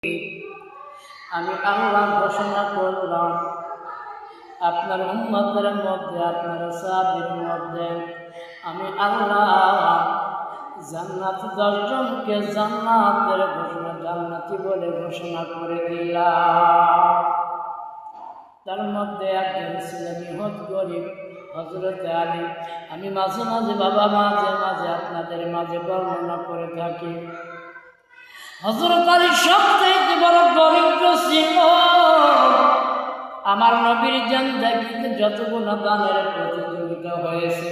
আমি আল্লাহ ঘোষণা করলাম আপনার উম্মতের মধ্যে, আপনার সাহাবীর মধ্যে আমি আল্লাহ জান্নাত 10 জনকে জান্নাতের ঘোষণা, জান্নাতি বলে ঘোষণা করে দিলাম। তার মধ্যে একজন ছিলেন নিহত গরিব হযরত আলী। আমি মাঝে মাঝে আপনাদের মাঝে বর্ণনা করে থাকি। হযরত আলী সবচেয়ে বড় দরিদ্র ছিল। আমার নবীর জিন্দেগিতে যতগুলো দানের প্রতিযোগিতা হয়েছে,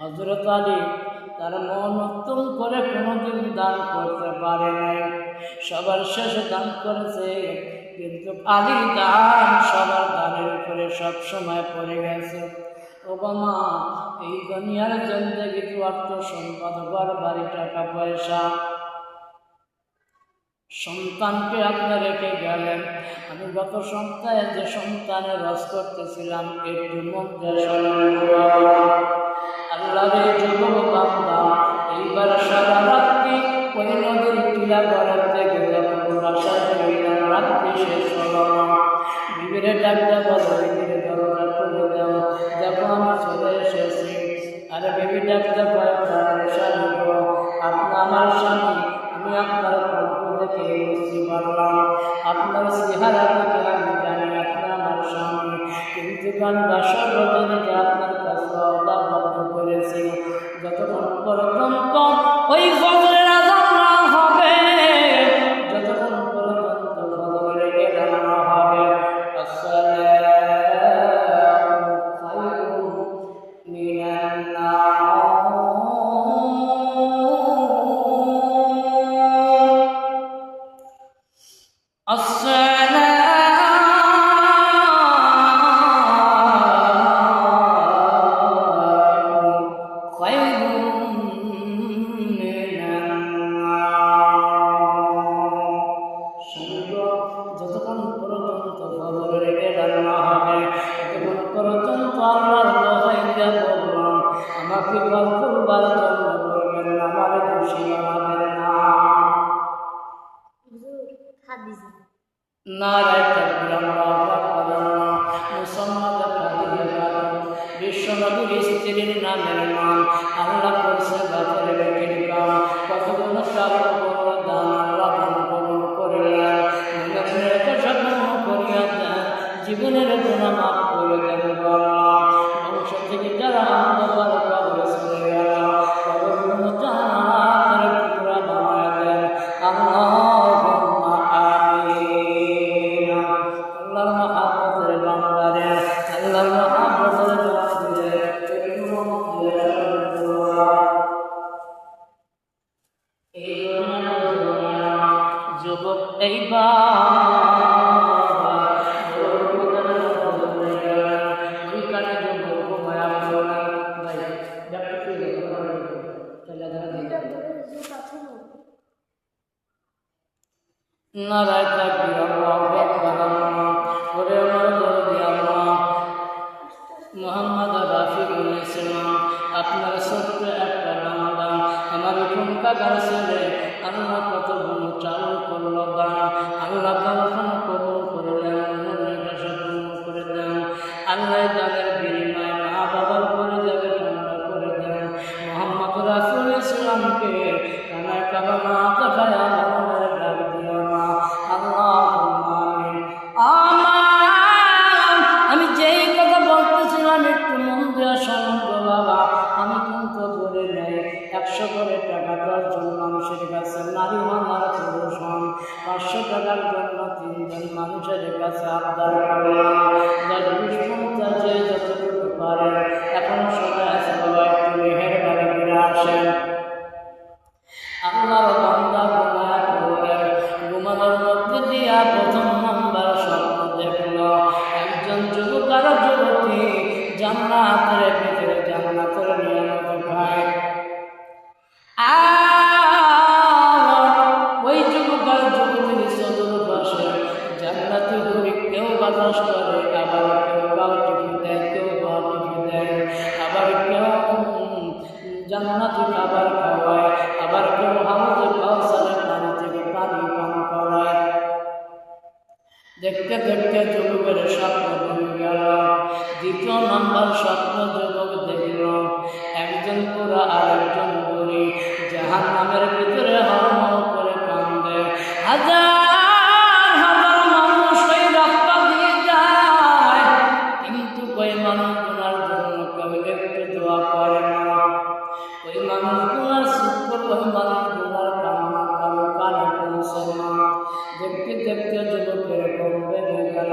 হযরত আলী তার মন উত্তম করে কোনোদিন দান করতে পারে নাই। সবার শেষে দান করেছে, কিন্তু আলী দান সবার দানের উপরে সব সময় পড়ে গেছে। ও বাবা, এই দুনিয়ার জিন্দেগিতে অর্থ সম্পদ, ঘর বাড়ি, টাকা পয়সা, সন্তানকে আপনি রেখে গেলেন। আমি গত সপ্তাহে যে সন্তানের রস করতেছিলাম, একটু মধ্যে আল্লাহর এই যুবক বান্দা এইবার সারা রাত্রি ওই নদীর টিলা ঘরের থেকে রাত্রি শেষ হলো। বিবিরে ডাকতে বলো, বিবিরে দরজা খুলে দাও, দেখো আমি চলে এসেছি। আরে বেবি ডাকতে পারে, আপনি আমার স্বামী, আমি আপনার কণ্ঠ দেখে বুঝতে পারলাম, আপনার চেহারা থেকে আমি জানি আপনি আমার স্বামী, কিন্তু বাসর রজনীতে আপনার কাছে অবদ্ধ করেছি। যতক্ষণ পর্যন্ত ওই ফজরের আযান না হবে, যতক্ষণ পর্যন্ত ফজরের আযান না হবে, আসসালামু খায়রুম মিনান নাওম। যতক্ষণ পর্যন্ত ফজরের আযান না হবে, ততক্ষণ পর্যন্ত আল্লাহর দোহাই দিয়া বললাম, আমাকে করবার জন্য বলবেন না, আমার খুশি বানাবেন না। নারায়ে তাকবীর, আল্লাহু আকবার। মুসলমানদের খাদিজা বিশ্বনবীর স্ত্রীর নামের নাম, আল্লাহ করছে বাজারে রেখে কাম, কতগুলো সারা দান আল্লাহ কবুল করলেন। জীবনের গুনাহ মাফ করে দেন আল্লাহ। বংশ থেকে যারা অন্ধকার কবরে চলে গেল, কবরগুলো জান্নাতের টুকরা বানায় দেন আল্লাহুম্মা আমিন। আল্লাহর মহব্বতের বান্দারে, আল্লাহর মহব্বতের বান্দারে, এই যুবক এইবার নারায়ে তাকবীর, আল্লাহু আকবার। ওরে আমার দরদি আল্লাহ, মুহাম্মদ রাফিকুল ইসলাম, আপনার ছোট্ট একটা বান্দা, আমার কাকার ছেলে, আল্লাহ কত গুণ চালু করলো দান, আল্লাহ দান কবুল করলেন, করে দেন আল্লাহ। দানের বিনিময়ে মা বাবার করে যাবে ঠান্ডা করে দেন। মুহাম্মদ রাসূল ইসলামকে কানায় কাবা না দেখায় আল্লাহর ডাক দিও না, আল্লাহুম্মা আমিন। আমি যেই কথা বলতেছিলাম একটু মন দিয়ে শুনুন বাবা। আমি কিন্তু বলে নেই 100 করে টাকা 10 জন মানুষের কাছে, নারী হন আর পুরুষ হন, 500 টাকার জন্য 3 জন মানুষের কাছে আবদার করলাম। 10-20-50 যে যতটুকু পারেন, এখন সবাই আছে বাবা, একটু মেহেরবানি করে আসেন। আল্লাহর বান্দা ঘুমায় পড়লেন, ঘুমানোর মধ্যে দিয়া প্রথম নাম্বার স্বপ্ন দেখল, একজন যুবক আর যুবতী জান্নাতের ভিতরে জান্নাতের নিয়ামত খায়। ওই যুবক আর যুবতীর চতুর্পাশে জান্নাতি হরি, কেউ বাতাস করে, আবার কেউ গাও টিপে দেয়, কেউ গা টিপে দেয়, আবার কেউ জান্নাতি খাবার খাওয়ায়, আবার কেউ হাউজে কাউসারের পানি থেকে পানি পান করায়। দেখতে দেখতে যুবকের স্বপ্ন ভেঙে গেল। দ্বিতীয় নাম্বার স্বপ্ন যুবক দেখল একজন পুরা আর একজন বুড়ি জাহান্নামের ভিতরে হরমল করে কান্দে। হাজার হাজার মানুষ ওই রক্ত দিয়ে যায়, কিন্তু ওই মানুষগুলোর জন্য কেউ একটু দোয়া করে না। ওই মানুষগুলোর শুক্র, ওই মানুষগুলোর কান্না কারো কানে পৌঁছে না। দেখতে দেখতে যুবকের ঘুম ভেঙে গেল।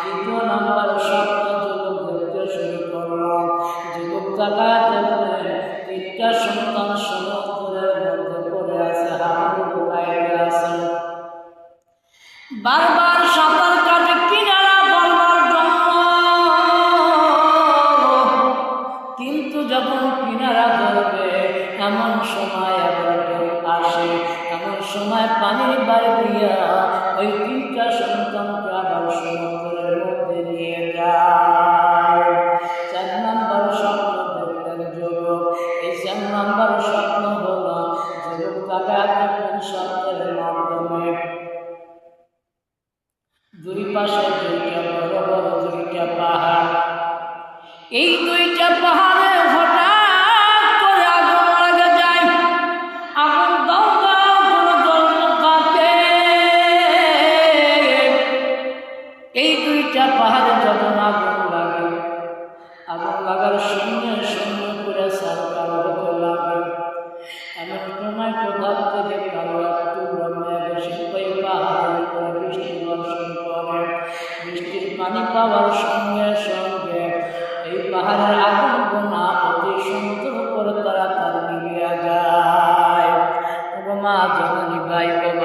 দ্বিতীয় নাম্বার স্বপ্ন যুবক দেখতে শুরু করল। যুবক তাকায় দেখলেন তিনটা সন্তান সমুদ্রের মধ্যে পড়ে আছে, হাবুডুবু খাইতে আছে। বারবার সাঁতার কাটে কিনারা বলবার জন্য, কিন্তু যখন কিনারা ধরবে এমন সময় আবার ঢেউ আসে, এমন সময় পানির বাড়ি দিয়া ওই তিনটা সন্তানকে আবার সমুদ্রের মধ্যে নিয়ে যায়। 4 নাম্বার স্বপ্ন দেখলেন যুবক। এই 4 নাম্বার স্বপ্ন হলো যুবক তাকায় দেখলেন স্বপ্নের মাধ্যমে দুই পাশে দুইটা বড় বড় দুইটা পাহাড়। এই দুইটা পাহাড়ে হঠাৎ করে আগুন লেগে যায়। আগুন দাও দাও করে জ্বলতে থাকে। এই দুইটা পাহাড়ে যখন আগুন লাগে, আগুন লাগার সঙ্গে সঙ্গে করে সরকার হতে লাগে। এমন সময় কোথা থেকে কারো একটু ব্রহ্মে বসে ওই পাহাড়ের উপরে বৃষ্টি বর্ষণ করে। বৃষ্টির পানি পাওয়ার সঙ্গে সঙ্গে এই পাহাড়ের